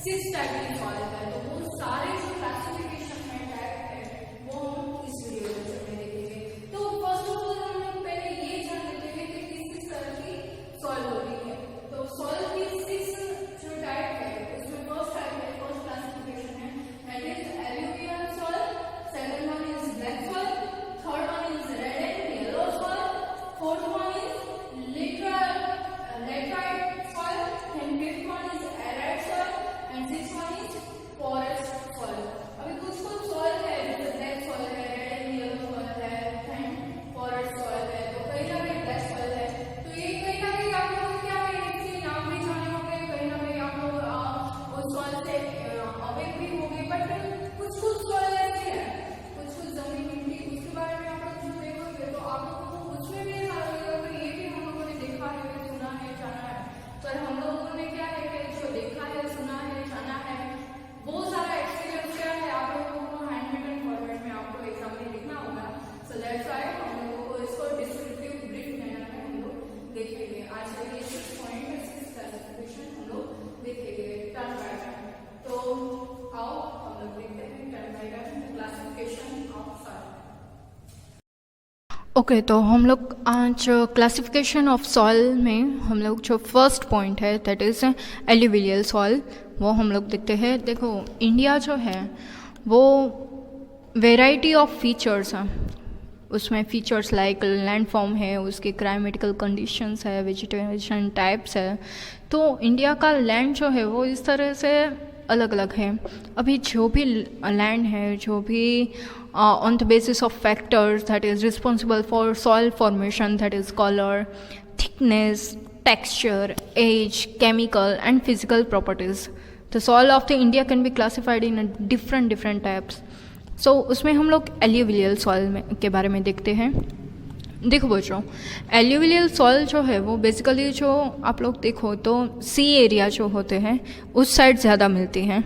6 type की soil है। तो वो सारे जो क्लासिफिकेशन है, टाइप है, वो हम इस वीडियो लेक्चर में देखेंगे। तो फर्स्ट ऑफ ऑल हम लोग पहले ये जान लेते हैं कि किस किस तरह की सॉइल होती है। तो सॉइल की 6 जो टाइप है, उसमें फर्स्ट टाइप है, फर्स्ट क्लासिफिकेशन है, that is alluvial soil, second one is black soil, third one is red and yellow soil, fourth one is laterite soil, and fifth one is arid soil, and sixth one is porous soil. अभी कुछ कुछ soil है जैसे black soil है, red and yellow soil है, and porous soil है, तो कहीं ना कहीं ब्लैक सॉइल है। तो ये कहीं ना कहीं आप लोग क्या है, इसके नाम भी जाने होंगे, कहीं ना कहीं आप लोग उस सॉइल से अवेयर भी होंगे। बट कुछ कुछ सॉइल ऐसे है, कुछ कुछ जमीन मिट्टी, उसके बारे में आप लोग जो देखोगे तो आप लोगों को उसमें भी ऐसा लगेगा कि ये भी हम लोगों ने देखा है, सुना है, जाना है। पर हम लोगों ने क्या है कि जो देखा है, सुना है, जाना है, वो सारा एक्सपीरियंस क्या है आप लोगों को हैंड रिटन फॉर्मेट में आपको एग्जाम में लिखना होगा। सो दैट्स व्हाई हम लोगों को इसको डिस्क्रिप्टिव ब्रीफ मैनर में हम लोग देखेंगे। आज के लिए 6 पॉइंट में 6 क्लासिफिकेशन हम लोग देखेंगे टर्न बाय टर्न। तो आओ हम लोग देखते हैं turn by turn classification of soil. Okay, तो हम लोग आज क्लासिफिकेशन ऑफ सॉइल में हम लोग जो फर्स्ट पॉइंट है दैट इज़ एल्यूवियल सॉइल, वो हम लोग देखते हैं। देखो, इंडिया जो है वो वेराइटी ऑफ फीचर्स हैं, उसमें फीचर्स लाइक लैंड फॉर्म है, उसके क्लाइमेटिकल कंडीशंस है, वेजिटेशन टाइप्स है। तो इंडिया का लैंड जो है वो इस तरह से अलग अलग है। अभी जो भी लैंड है, जो भी on the basis of factors that is responsible for soil formation, that is color, thickness, texture, age, chemical and physical properties. The soil of the India can be classified in a different types. So उसमें हम लोग alluvial soil में के बारे में देखते हैं। देखो बच्चों, एल्यूवियल सॉइल जो है वो बेसिकली जो आप लोग देखो तो सी एरिया जो होते हैं उस साइड ज़्यादा मिलती हैं,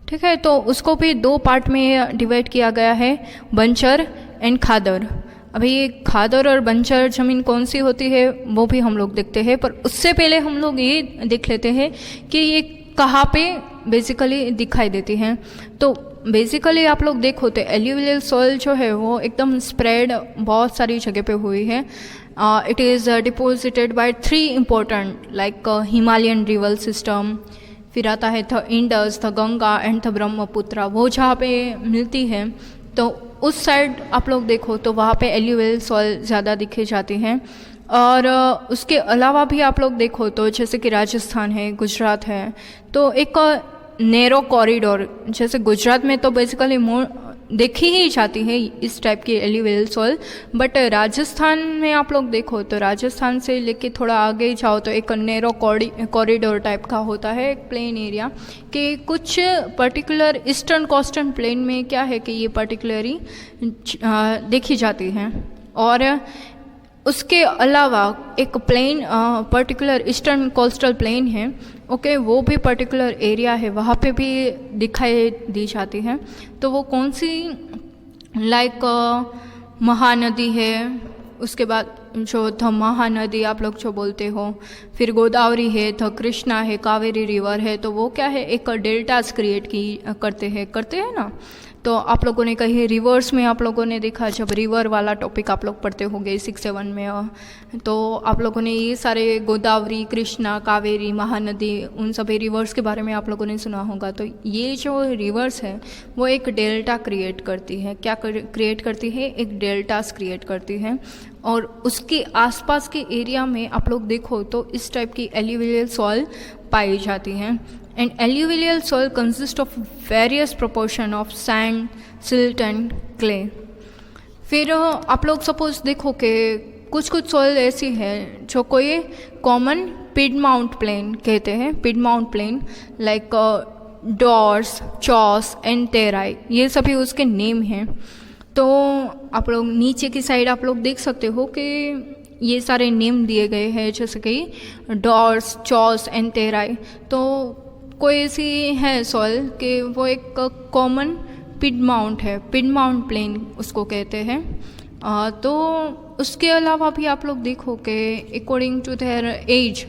ठीक है। तो उसको भी 2 पार्ट में डिवाइड किया गया है, बंजर एंड खादर। अभी खादर और बंजर ज़मीन कौन सी होती है वो भी हम लोग देखते हैं, पर उससे पहले हम लोग ये देख लेते हैं कि ये कहाँ पे बेसिकली दिखाई देती हैं। तो बेसिकली आप लोग देखो तो एल्यूवियल सॉइल जो है वो एकदम स्प्रेड बहुत सारी जगह पे हुई है। It is deposited bye 3 important like Himalayan river system, फिर आता है the Indus, the Ganga and the Brahmaputra. वो जहाँ पे मिलती है तो उस साइड आप लोग देखो तो वहाँ पे एल्यूवियल सॉइल ज़्यादा दिखे जाती हैं। और उसके अलावा भी आप लोग देखो तो जैसे कि राजस्थान है, गुजरात है, तो एक नैरो कॉरिडोर, जैसे गुजरात में तो बेसिकली देखी ही जाती है इस टाइप की एल्यूवियल सॉइल, बट राजस्थान में आप लोग देखो तो राजस्थान से लेके थोड़ा आगे जाओ तो एक नैरो कॉरिडोर टाइप का होता है, एक प्लेन एरिया कि कुछ पर्टिकुलर ईस्टर्न कोस्टल प्लेन में क्या है कि ये पर्टिकुलरली देखी जाती हैं। और उसके अलावा एक plain particular eastern coastal plain है, ओके, वो भी पर्टिकुलर एरिया है, वहाँ पे भी दिखाई दी जाती है। तो वो कौन सी, लाइक महानदी है, उसके बाद जो ध महानदी आप लोग जो बोलते हो, फिर गोदावरी है, ध कृष्णा है, कावेरी रिवर है, तो वो क्या है एक डेल्टास क्रिएट करते हैं ना। तो आप लोगों ने कहीं रिवर्स में आप लोगों ने देखा, जब रिवर वाला टॉपिक आप लोग पढ़ते होंगे 6-7 में, तो आप लोगों ने ये सारे गोदावरी, कृष्णा, कावेरी, महानदी, उन सभी रिवर्स के बारे में आप लोगों ने सुना होगा। तो ये जो रिवर्स है वो एक डेल्टा क्रिएट करती है। क्या क्रिएट करती है? एक डेल्टास क्रिएट करती है। और उसके आसपास के एरिया में आप लोग देखो तो इस टाइप की एल्यूवियल सॉइल पाई जाती हैं। And alluvial soil consist of various proportion of sand, silt and clay. फिर आप लोग सपोज देखो कि कुछ सॉइल ऐसी है जो कोई कॉमन पिडमाउंट प्लेन कहते हैं, piedmont plain like Duars, Chos and Terai, ये सभी उसके नेम हैं। तो आप लोग नीचे की साइड आप लोग देख सकते हो कि ये सारे नेम दिए गए हैं, जैसे कि डॉर्स, चॉस एंड टेराई। तो कोई ऐसी है सॉइल कि वो एक कॉमन पिडमाउंट है, पिडमाउंट प्लेन उसको कहते हैं। तो उसके अलावा भी आप लोग देखो कि अकॉर्डिंग टू देयर एज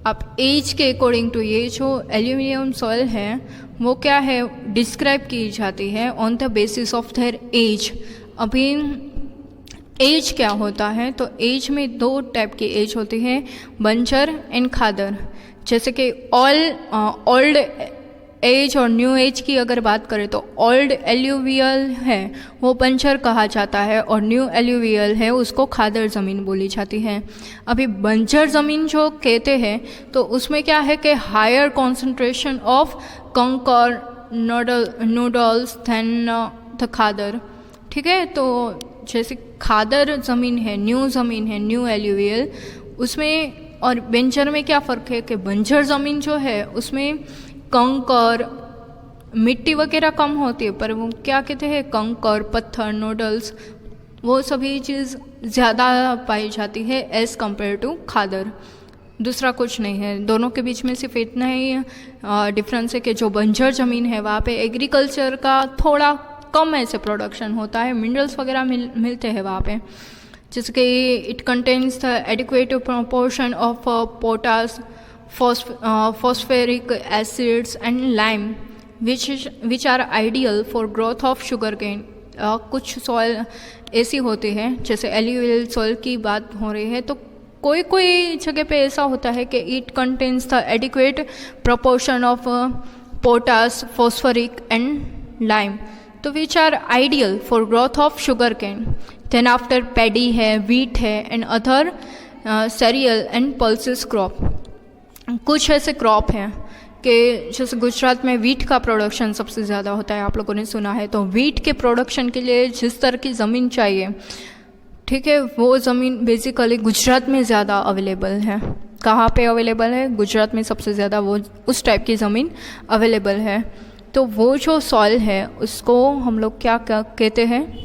आप एज के अकॉर्डिंग टू ये जो एल्यूमिनियम सॉइल है वो क्या है डिस्क्राइब की जाती है on the basis of their age. अभी एज क्या होता है, तो एज में दो टाइप की एज होती है, बंजर एंड खादर। जैसे कि ओल्ड एज और न्यू एज की अगर बात करें तो ओल्ड एल्यूवियल है वो बंजर कहा जाता है और न्यू एल्यूवियल है उसको खादर ज़मीन बोली जाती है। अभी बंजर ज़मीन जो कहते हैं तो उसमें क्या है कि हायर कॉन्सेंट्रेशन ऑफ कंकर नूडल्स देन द खादर। ठीक है, तो जैसे खादर ज़मीन है, न्यू एल्यूवियल, उसमें और बंजर में क्या फ़र्क है कि बंजर ज़मीन जो है उसमें कंकर मिट्टी वगैरह कम होती है, पर वो क्या कहते हैं कंकर पत्थर नूडल्स वो सभी चीज़ ज़्यादा पाई जाती है एज़ कम्पेयर टू खादर। दूसरा कुछ नहीं है, दोनों के बीच में सिर्फ इतना ही डिफरेंस है कि जो बंजर ज़मीन है वहाँ पे एग्रीकल्चर का थोड़ा कम ऐसे प्रोडक्शन होता है, मिनरल्स वगैरह मिलते हैं वहाँ पे, जैसे कि it contains the adequate proportion of potash phosphoric acids and lime which are ideal for growth of sugarcane। कुछ सॉइल ऐसी होती है, जैसे एल्यूवियल सॉइल की बात हो रही है, तो कोई कोई जगह पे ऐसा होता है कि it contains the adequate proportion of potash phosphoric and lime, तो which are ideal for growth of sugarcane. Then after paddy है, वीट है and other cereal and pulses crop. कुछ ऐसे क्रॉप हैं कि जैसे गुजरात में वीट का प्रोडक्शन सबसे ज़्यादा होता है, आप लोगों ने सुना है, तो वीट के प्रोडक्शन के लिए जिस तरह की ज़मीन चाहिए, ठीक है, वो ज़मीन बेसिकली गुजरात में ज़्यादा अवेलेबल है। कहाँ पे अवेलेबल है? गुजरात में सबसे ज़्यादा वो उस टाइप की ज़मीन अवेलेबल है। तो वो जो सॉइल है उसको हम लोग क्या कहते हैं?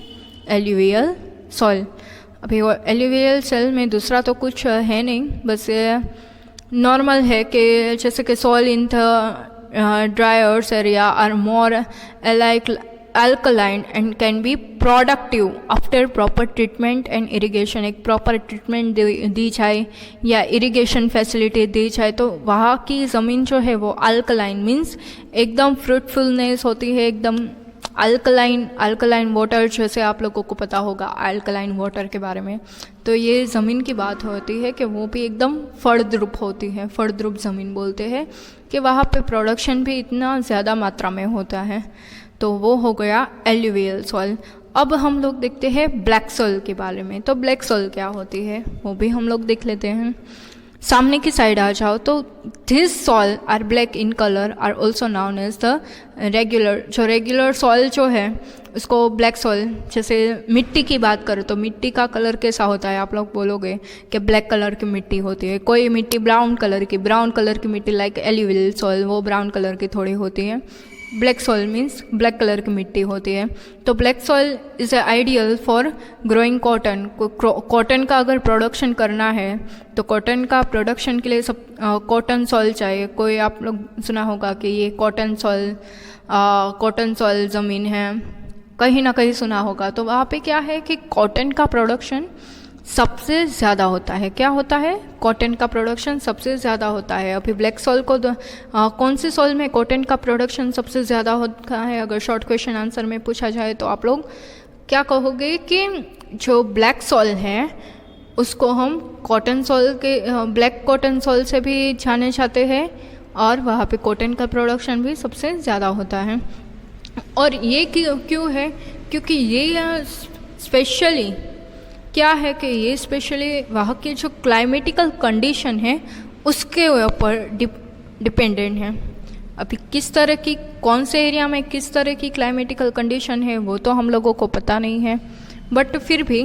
Alluvial soil. अभी वो एल्यूवियल सॉइल में दूसरा तो कुछ है नहीं, बस नॉर्मल है कि जैसे कि soil in the dry earth area are more alkaline and can be productive after proper treatment and irrigation. एक प्रॉपर ट्रीटमेंट दी जाए या इरिगेशन फैसिलिटी दी जाए तो वहाँ की ज़मीन जो है वो अल्कलाइन मीन्स एकदम फ्रूटफुलनेस होती है, एकदम अल्कलाइन वाटर, जैसे आप लोगों को पता होगा अल्कलाइन वाटर के बारे में। तो ये ज़मीन की बात होती है कि वो भी एकदम फलद्रुप होती है, फलद्रुप ज़मीन बोलते हैं कि वहाँ पे प्रोडक्शन भी इतना ज़्यादा मात्रा में होता है। तो वो हो गया एल्यूवियल सॉइल। अब हम लोग देखते हैं ब्लैक सॉइल के बारे में। तो ब्लैक सॉइल क्या होती है वो भी हम लोग देख लेते हैं। सामने की साइड आ जाओ तो this soil are black in colour are also known as the regular. जो रेगुलर सॉइल जो है उसको ब्लैक सॉइल, जैसे मिट्टी की बात करें तो मिट्टी का कलर कैसा होता है? आप लोग बोलोगे कि ब्लैक कलर की मिट्टी होती है, कोई मिट्टी ब्राउन कलर की मिट्टी लाइक एल्यूवियल सॉइल वो ब्राउन कलर की थोड़ी होती है। Black soil means black colour की मिट्टी होती है। तो black soil is ideal for growing cotton. Cotton का अगर प्रोडक्शन करना है तो कॉटन का प्रोडक्शन के लिए सब कॉटन सॉइल चाहिए। कोई आप लोग सुना होगा कि ये कॉटन सॉइल ज़मीन है, कहीं ना कहीं सुना होगा। तो वहाँ पे क्या है कि कॉटन का प्रोडक्शन सबसे ज़्यादा होता है। क्या होता है? कॉटन का प्रोडक्शन सबसे ज़्यादा होता है। अभी ब्लैक सॉइल को कौन सी सॉइल में कॉटन का प्रोडक्शन सबसे ज़्यादा होता है? अगर शॉर्ट क्वेश्चन आंसर में पूछा जाए तो आप लोग क्या कहोगे कि जो ब्लैक सॉइल है उसको हम कॉटन सॉइल के ब्लैक कॉटन सॉइल से भी जाने जाते हैं और वहाँ पे कॉटन का प्रोडक्शन भी सबसे ज़्यादा होता है। और ये क्यों है? क्योंकि ये स्पेशली क्या है कि ये स्पेशली वहाँ की जो क्लाइमेटिकल कंडीशन है उसके ऊपर डिपेंडेंट है। अभी किस तरह की, कौन से एरिया में किस तरह की क्लाइमेटिकल कंडीशन है वो तो हम लोगों को पता नहीं है, बट फिर भी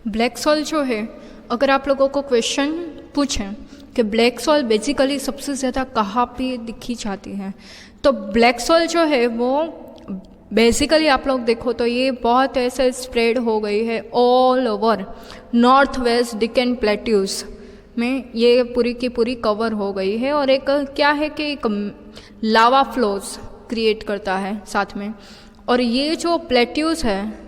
ब्लैक सॉइल जो है, अगर आप लोगों को क्वेश्चन पूछें कि ब्लैक सॉइल बेसिकली सबसे ज़्यादा कहाँ पे दिखी जाती है, तो ब्लैक सॉइल जो है वो बेसिकली आप लोग देखो तो ये बहुत ऐसे स्प्रेड हो गई है all over north west deacon plateaus में, ये पूरी की पूरी कवर हो गई है। और एक क्या है कि एक लावा फ्लोज क्रिएट करता है साथ में। और ये जो प्लेट्यूज है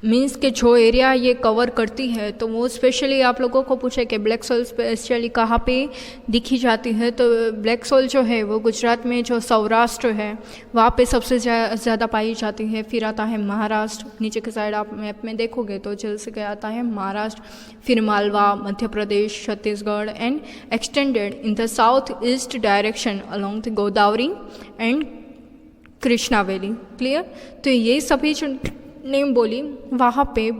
मीन्स कि जो एरिया ये कवर करती है, तो वो स्पेशली आप लोगों को पूछे कि ब्लैक सोल स्पेशली कहाँ पे दिखी जाती है, तो ब्लैक सोल जो है वो गुजरात में जो सौराष्ट्र है वहाँ पे सबसे ज़्यादा पाई जाती है। फिर आता है महाराष्ट्र, नीचे के साइड आप मैप में देखोगे तो जैसे कि आता है महाराष्ट्र, फिर Malwa, Madhya Pradesh, Chhattisgarh and extended in the south east direction along the Godavari and Krishna valley. Clear? तो ये सभी जो नेम बोली वहाँ पे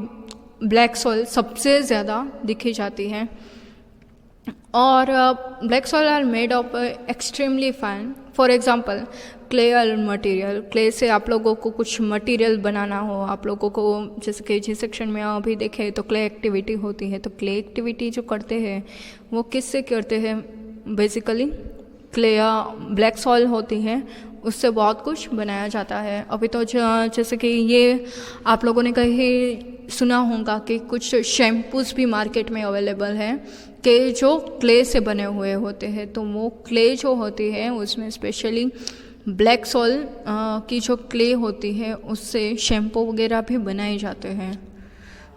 ब्लैक सॉइल सबसे ज़्यादा दिखी जाती है। और black soil are made of extremely fine, for example clay material. Clay से आप लोगों को कुछ मटेरियल बनाना हो, आप लोगों को जैसे कि जी सेक्शन में अभी देखें तो क्ले एक्टिविटी होती है, तो क्ले एक्टिविटी जो करते हैं वो किससे करते हैं? बेसिकली क्ले ब्लैक सॉइल होती है, उससे बहुत कुछ बनाया जाता है। अभी तो जैसे कि ये आप लोगों ने कहीं सुना होगा कि कुछ शैम्पूज़ भी मार्केट में अवेलेबल है कि जो क्ले से बने हुए होते हैं, तो वो क्ले जो होती है उसमें स्पेशली ब्लैक सॉइल की जो क्ले होती है उससे शैम्पू वगैरह भी बनाए जाते हैं।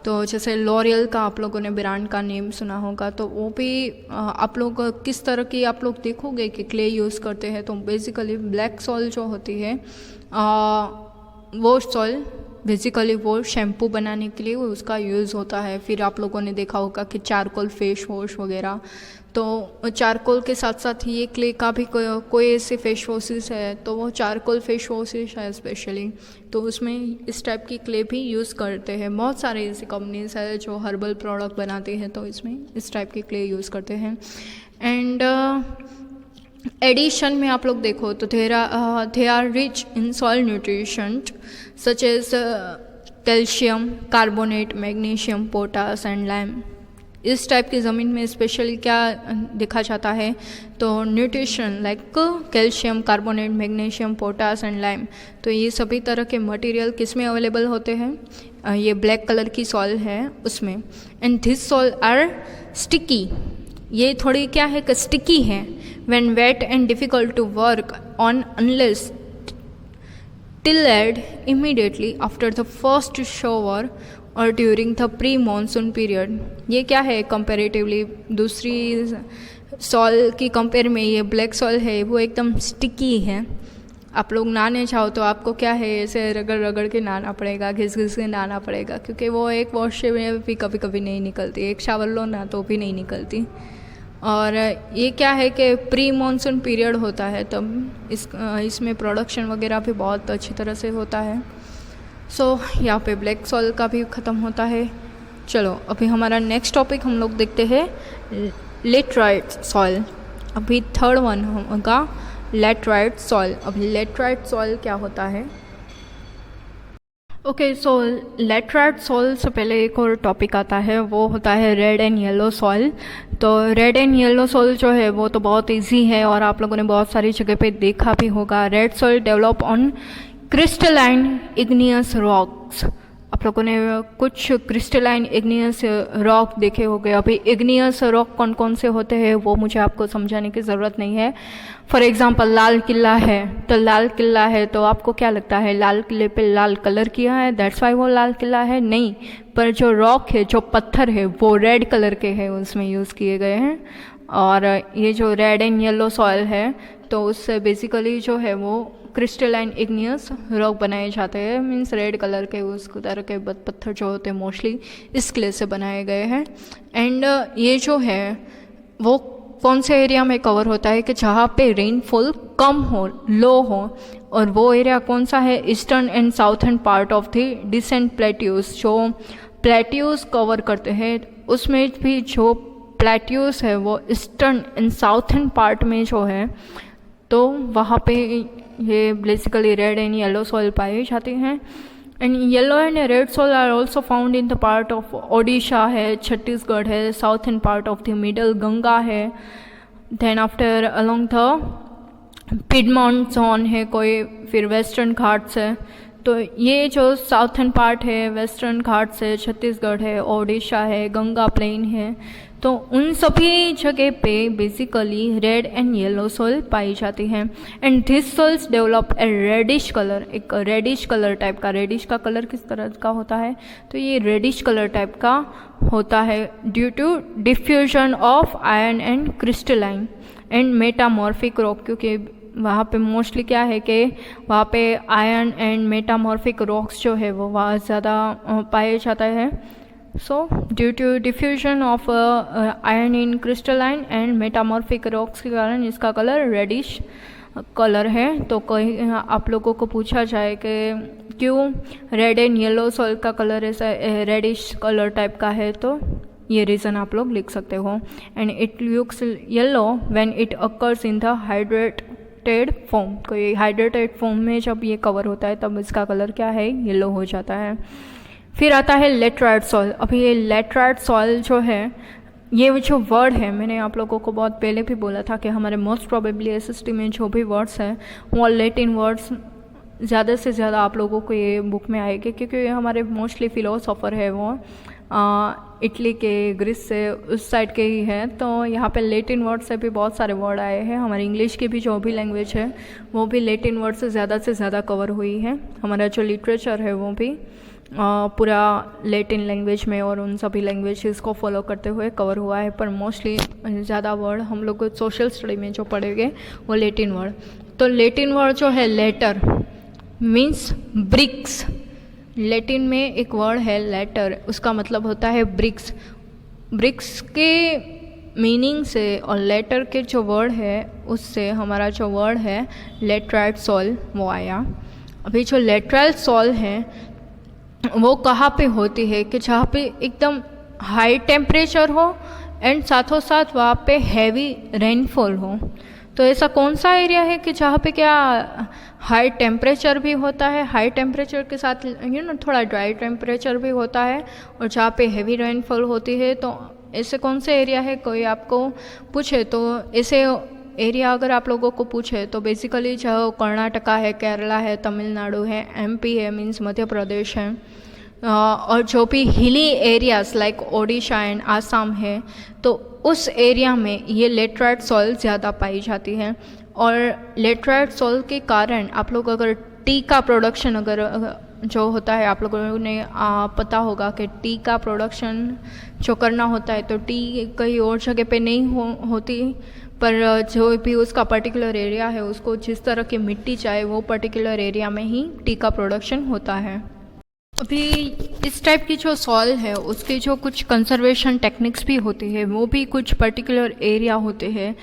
तो जैसे लॉरियल का आप लोगों ने ब्रांड का नेम सुना होगा, तो वो भी आप लोग किस तरह की आप लोग देखोगे कि क्ले यूज़ करते हैं। तो बेसिकली ब्लैक सॉइल जो होती है वो सॉइल बेसिकली वो शैम्पू बनाने के लिए उसका यूज़ होता है। फिर आप लोगों ने देखा होगा कि चारकोल फेस वॉश वगैरह, तो चारकोल के साथ साथ ये क्ले का भी कोई ऐसे फेस वॉशेस है, तो वो चारकोल फेस वॉशेस है स्पेशली, तो उसमें इस टाइप की क्ले भी यूज़ करते हैं। बहुत सारे ऐसी कंपनीज है जो हर्बल प्रोडक्ट बनाती है, तो इसमें इस टाइप की क्ले यूज़ करते हैं। एंड एडिशन में आप लोग देखो तो they are rich in soil nutrition such as calcium carbonate, magnesium, potash and lime. इस टाइप की ज़मीन में स्पेशली क्या देखा जाता है? तो nutrition like calcium carbonate, magnesium, potash and lime. तो ये सभी तरह के मटेरियल किस में अवेलेबल होते हैं? ये ब्लैक कलर की सॉइल है उसमें। And this soil are sticky, ये थोड़ी क्या है कि स्टिकी है। When wet and difficult to work on unless tilled immediately after the first shower और during the pre monsoon period. ये क्या है? कंपेरेटिवली दूसरी सॉइल की कंपेयर में ये ब्लैक सॉइल है वो एकदम स्टिकी है। आप लोग नहाने चाहो तो आपको क्या है ऐसे रगड़ रगड़ के नहाना पड़ेगा, घिस घिस के नहाना पड़ेगा, क्योंकि वो एक वॉश में भी कभी कभी नहीं निकलती, एक शावर लो ना तो भी नहीं निकलती। और ये क्या है कि प्री मानसून पीरियड होता है, तब इसमें प्रोडक्शन वगैरह भी बहुत अच्छी तरह से होता है। सो यहाँ पे ब्लैक सॉइल का भी ख़त्म होता है। चलो अभी हमारा नेक्स्ट टॉपिक हम लोग देखते हैं लेटराइट सॉइल। अभी थर्ड वन होगा लेटराइट सॉइल। अभी लेटराइट सॉइल क्या होता है? ओके, सो लेटराइट सॉइल से पहले एक और टॉपिक आता है, वो होता है रेड एंड येलो सॉइल। तो रेड एंड येलो सॉइल जो है वो तो बहुत इजी है और आप लोगों ने बहुत सारी जगह पे देखा भी होगा। Red soil develop on crystalline igneous rocks. आप लोगों ने कुछ क्रिस्टलाइन इग्नियस रॉक देखे होंगे। अभी इग्नियस रॉक कौन कौन से होते हैं वो मुझे आपको समझाने की ज़रूरत नहीं है। फॉर एग्जांपल लाल किला है, तो लाल किला है तो आपको क्या लगता है लाल किले पे लाल कलर किया है दैट्स वाई वो लाल किला है? नहीं, पर जो रॉक है, जो पत्थर है वो रेड कलर के हैं, उसमें यूज़ किए गए हैं। और ये जो रेड एंड येलो सॉइल है तो उससे बेसिकली जो है वो क्रिस्टलाइन इग्नियस रॉक बनाए जाते हैं, मीन्स रेड कलर के उस तरह के पत्थर जो होते हैं मोस्टली इस क्ले से बनाए गए हैं। एंड ये जो है वो कौन से एरिया में कवर होता है कि जहाँ पे रेनफॉल कम हो, लो हो, और वो एरिया कौन सा है? Eastern and southern part of the Deccan plateaus. जो प्लेट्यूज कवर करते हैं उसमें भी जो प्लेट्यूज है वो ईस्टर्न एंड साउथर्न पार्ट में जो है तो वहाँ पे ये basically red and yellow soil पाई जाती हैं। And yellow and red soil are also found in the part of Odisha है, छत्तीसगढ़ है, southern part of the middle Ganga है, then after along the piedmont zone है कोई, फिर वेस्टर्न घाट्स है। तो ये जो साउथर्न पार्ट है, वेस्टर्न घाट्स है, छत्तीसगढ़ है, ओडिशा है, गंगा प्लेन है, तो उन सभी जगह पे basically red and yellow soil पाई जाती है। And this soils develop a reddish colour, एक रेडिश कलर टाइप का। रेडिश का कलर किस तरह का होता है, तो ये रेडिश कलर टाइप का होता है due to diffusion of iron and crystalline and metamorphic rock, क्योंकि वहाँ पे मोस्टली क्या है कि वहाँ पे आयरन एंड मेटामॉर्फिक रॉक्स जो है वो वहाँ ज़्यादा पाए जाता है। So due to diffusion of iron in crystalline and metamorphic rocks के कारण इसका कलर रेडिश कलर है। तो कहीं आप लोगों को पूछा जाए कि क्यों रेड एंड येलो सॉइल का कलर ऐसा रेडिश कलर टाइप का है, तो ये रीज़न आप लोग लिख सकते हो। And it looks yellow when it occurs in the hydrated form, कोई हाइड्रेटेड फॉर्म में जब ये कवर होता है तब इसका कलर क्या है, येलो हो जाता है। फिर आता है लेटराइट सॉइल। अभी ये लेटराइट सॉइल जो है, ये जो वर्ड है मैंने आप लोगों को बहुत पहले भी बोला था कि हमारे मोस्ट प्रोबेबली एसएसटी में जो भी वर्ड्स हैं वो लैटिन वर्ड्स ज़्यादा से ज़्यादा आप लोगों को ये बुक में आएंगे, क्योंकि ये हमारे मोस्टली फिलोसोफर है वो इटली के, ग्रीस से, उस साइड के ही हैं। तो यहाँ पे लैटिन वर्ड से भी बहुत सारे वर्ड आए हैं। हमारी इंग्लिश की भी जो भी लैंग्वेज है वो भी लैटिन वर्ड से ज़्यादा कवर हुई है। हमारा जो लिटरेचर है वो भी पूरा लैटिन लैंग्वेज में और उन सभी लैंग्वेजेस को फॉलो करते हुए कवर हुआ है। पर मोस्टली ज़्यादा वर्ड हम लोग सोशल स्टडी में जो पढ़ेंगे वो लैटिन वर्ड। तो लैटिन वर्ड जो है लेटर मीन्स ब्रिक्स। लैटिन में एक वर्ड है लेटर, उसका मतलब होता है ब्रिक्स। ब्रिक्स के मीनिंग से और लेटर के जो वर्ड है उससे हमारा जो वर्ड है लेटराइट सॉइल वो आया। अभी जो लेटराइट सॉइल है वो कहाँ पे होती है कि जहाँ पे एकदम हाई टेम्परेचर हो एंड साथों साथ वहाँ पे हैवी रेनफॉल हो। तो ऐसा कौन सा एरिया है कि जहाँ पे क्या हाई टेम्परेचर भी होता है, हाई टेम्परेचर के साथ थोड़ा ड्राई टेम्परेचर भी होता है, और जहाँ पे हैवी रेनफॉल होती है। तो ऐसे कौन से एरिया है, कोई आपको पूछे तो ऐसे एरिया अगर आप लोगों को पूछे तो बेसिकली जो कर्नाटका है, केरला है, तमिलनाडु है, एमपी है मीन्स मध्य प्रदेश है, और जो भी hilly areas like Odisha and Assam है, तो उस एरिया में ये लेटराइट सॉइल ज़्यादा पाई जाती है। और लेटराइट सॉइल के कारण आप लोग अगर टी का प्रोडक्शन अगर जो होता है, आप लोगों ने पता होगा कि टी का प्रोडक्शन जो करना होता है तो टी कहीं और जगह पे नहीं होती, पर जो भी उसका पर्टिकुलर एरिया है उसको जिस तरह की मिट्टी चाहिए वो पर्टिकुलर एरिया में ही टी का प्रोडक्शन होता है। अभी इस टाइप की जो सॉइल है उसकी जो कुछ कंजर्वेशन टेक्निक्स भी होती है, वो भी कुछ पर्टिकुलर एरिया होते हैं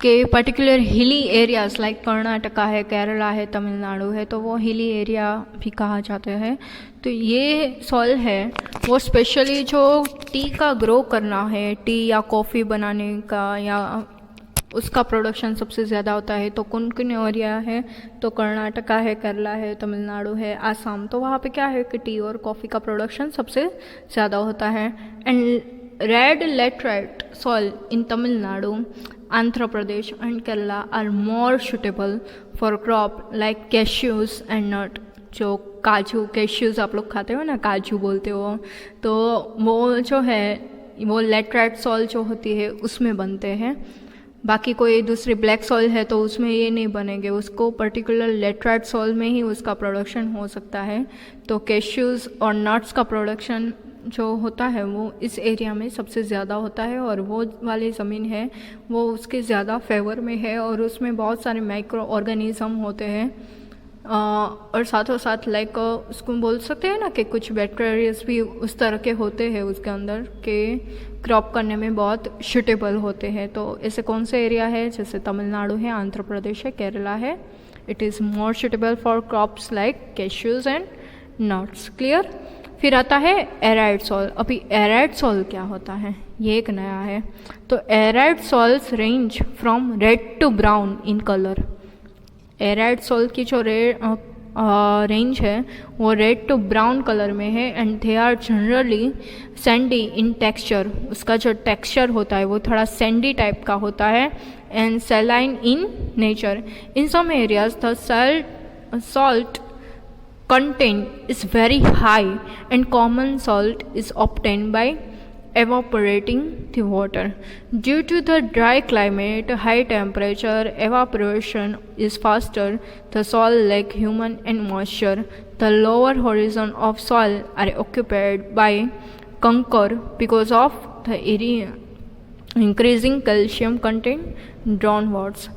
कि particular hilly areas like Karnataka है, केरला है, तमिलनाडु है, तो वो हिली एरिया भी कहा जाता है। तो ये सॉइल है वो स्पेशली जो टी का ग्रो करना है, टी या कॉफ़ी बनाने का या उसका प्रोडक्शन सबसे ज़्यादा होता है। तो कौन कौन एरिया है, तो कर्नाटका है, केरला है, तमिलनाडु है, आसाम, तो वहाँ पे क्या है कि टी और कॉफ़ी का प्रोडक्शन सबसे ज़्यादा होता है। And red laterite soil in Tamil Nadu, Andhra Pradesh and Kerala are more suitable for crop like cashews and nut. जो काजू, कैश्यूज आप लोग खाते हो ना, काजू बोलते हो, तो वो जो है वो लेटराइट सॉइल जो होती है उसमें बनते हैं। बाकी कोई दूसरी ब्लैक सॉइल है तो उसमें ये नहीं बनेंगे, उसको पर्टिकुलर लेटराइट सॉइल में ही उसका प्रोडक्शन हो सकता है। तो कैश्यूज़ और नट्स का प्रोडक्शन जो होता है वो इस एरिया में सबसे ज़्यादा होता है, और वो वाली ज़मीन है वो उसके ज़्यादा फेवर में है और उसमें बहुत सारे माइक्रो ऑर्गेनिज्म होते हैं, और साथों साथ लाइक उसको बोल सकते हैं ना कि कुछ बैक्टीरियाज भी उस तरह के होते हैं उसके अंदर के क्रॉप करने में बहुत सूटेबल होते हैं। तो ऐसे कौन से एरिया है, जैसे तमिलनाडु है, आंध्र प्रदेश है, केरला है, it is more suitable for crops like cashews and nuts. Clear. फिर आता है एराइड सॉइल। अभी एराइड सॉइल क्या होता है, ये एक नया है। तो arid soils range from red to brown in colour. Arid soil की जो रेंज है वो रेड टू ब्राउन कलर में है, and they are generally sandy in texture. उसका जो टेक्सचर होता है वो थोड़ा सैंडी टाइप का होता है, and saline in nature. In some areas the salt content is very high and common salt is obtained by evaporating the water. Due to the dry climate, high temperature, evaporation is faster. The soil lack human and moisture. The lower horizon of soil are occupied by conker because of the area increasing calcium content downwards.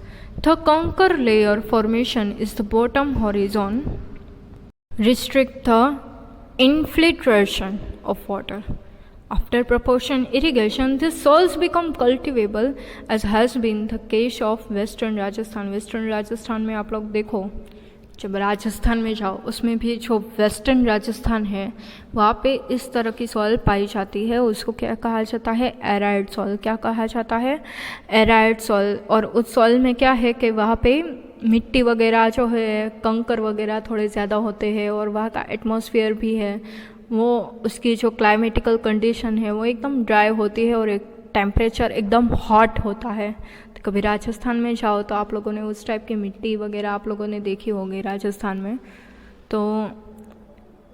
The conker layer formation is the bottom horizon restrict the infiltration of water. After proportion irrigation, these soils become cultivable as has been the case of Western Rajasthan. Western Rajasthan में आप लोग देखो, जब राजस्थान में जाओ उसमें भी जो वेस्टर्न राजस्थान है वहाँ पे इस तरह की सॉइल पाई जाती है. उसको क्या कहा जाता है? Arid soil. क्या कहा जाता है? Arid soil. और उस सॉइल में क्या है कि वहाँ पे मिट्टी वगैरह जो है, कंकर वगैरह थोड़े ज़्यादा होते हैं और वहाँ का एटमॉस्फेयर भी है वो, उसकी जो क्लाइमेटिकल कंडीशन है वो एकदम ड्राई होती है और एक टेम्परेचर एकदम हॉट होता है. तो कभी राजस्थान में जाओ तो आप लोगों ने उस टाइप की मिट्टी वगैरह आप लोगों ने देखी होगी राजस्थान में. तो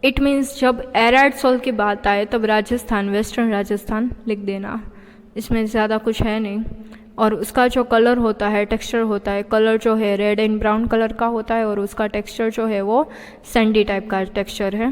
इट मीन्स जब एराइड सॉइल की बात आए तब राजस्थान, वेस्टर्न राजस्थान लिख देना, इसमें ज़्यादा कुछ है नहीं. और उसका जो कलर होता है, टेक्सचर होता है, कलर जो है रेड एंड ब्राउन कलर का होता है और उसका टेक्सचर जो है वो सैंडी टाइप का टेक्सचर है.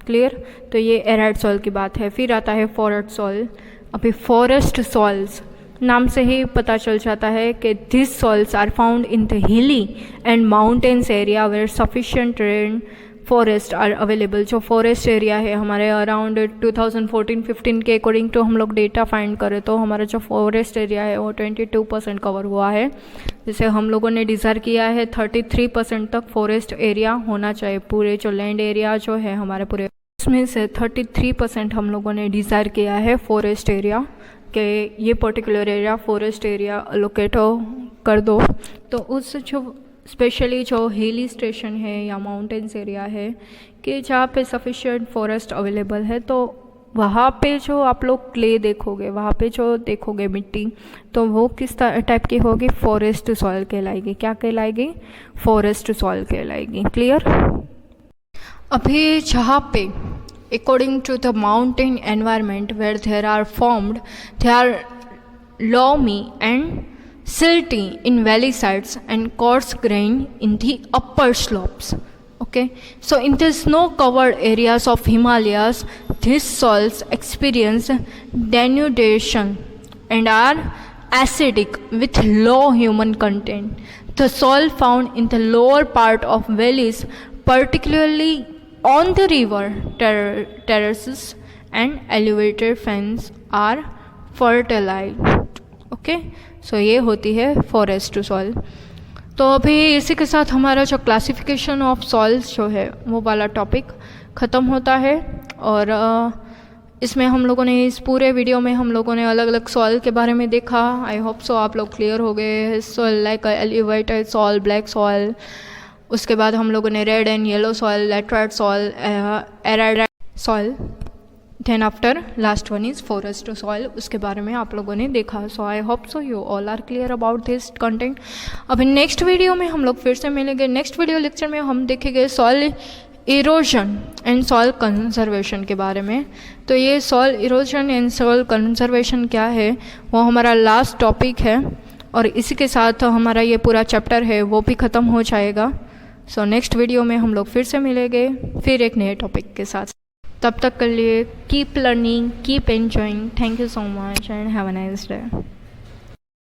क्लियर? तो ये एराइड सॉइल की बात है. फिर आता है फॉरेस्ट सॉइल. अभी फॉरेस्ट सॉइल्स नाम से ही पता चल जाता है कि this soils are found in the hilly and mountains area where sufficient rain forest are available. जो फॉरेस्ट एरिया है हमारे अराउंड 2014-15 के अकॉर्डिंग टू हम लोग डेटा फाइंड करें तो हमारा जो फॉरेस्ट एरिया है वो 22% कवर हुआ है. जैसे हम लोगों ने डिज़ायर किया है 33% तक फॉरेस्ट एरिया होना चाहिए. पूरे जो लैंड एरिया जो है हमारे पूरे, उसमें से 33% हम लोगों ने डिज़ायर किया है फॉरेस्ट एरिया कि ये particular area forest area allocate कर दो. तो उस जो स्पेशली जो हिली स्टेशन है या माउंटेन्स एरिया है कि जहाँ पे सफिशिएंट फॉरेस्ट अवेलेबल है, तो वहाँ पे जो आप लोग क्ले देखोगे, वहाँ पे जो देखोगे मिट्टी, तो वो किस टाइप की होगी? फॉरेस्ट सॉइल कहलाएगी. क्या कहलाएगी? फॉरेस्ट सॉइल कहलाएगी. क्लियर? अभी जहाँ पे according to the mountain environment where there are formed, they are loamy and silty in valley sides and coarse grain in the upper slopes. Okay, so in the snow covered areas of Himalayas, these soils experience denudation and are acidic with low human content. The soil found in the lower part of valleys, particularly on the river terraces and elevated fens, are fertile. Okay, so ये होती है forest soil. तो अभी इसी के साथ हमारा जो क्लासिफिकेशन ऑफ सॉइल्स जो है वो वाला टॉपिक ख़त्म होता है. और इसमें हम लोगों ने, इस पूरे वीडियो में हम लोगों ने अलग अलग सॉइल के बारे में देखा. आई होप सो आप लोग क्लियर हो गए. Soil like elevated soil, black soil, उसके बाद हम लोगों ने red and yellow soil, laterite soil, arid soil, then after last one is forest soil. उसके बारे में आप लोगों ने देखा. So I hope so you all are clear about this content. अभी नेक्स्ट वीडियो में हम लोग फिर से मिलेंगे. नेक्स्ट वीडियो लेक्चर में हम देखेंगे soil erosion and soil conservation के बारे में. तो ये soil erosion and soil conservation क्या है वो हमारा लास्ट टॉपिक है और इसी के साथ हमारा ये पूरा चैप्टर है वो भी ख़त्म हो जाएगा. सो नेक्स्ट वीडियो में हम लोग फिर से मिलेंगे फिर एक नए टॉपिक के साथ. तब तक के लिए keep learning, keep enjoying. Thank you so much and have a nice day.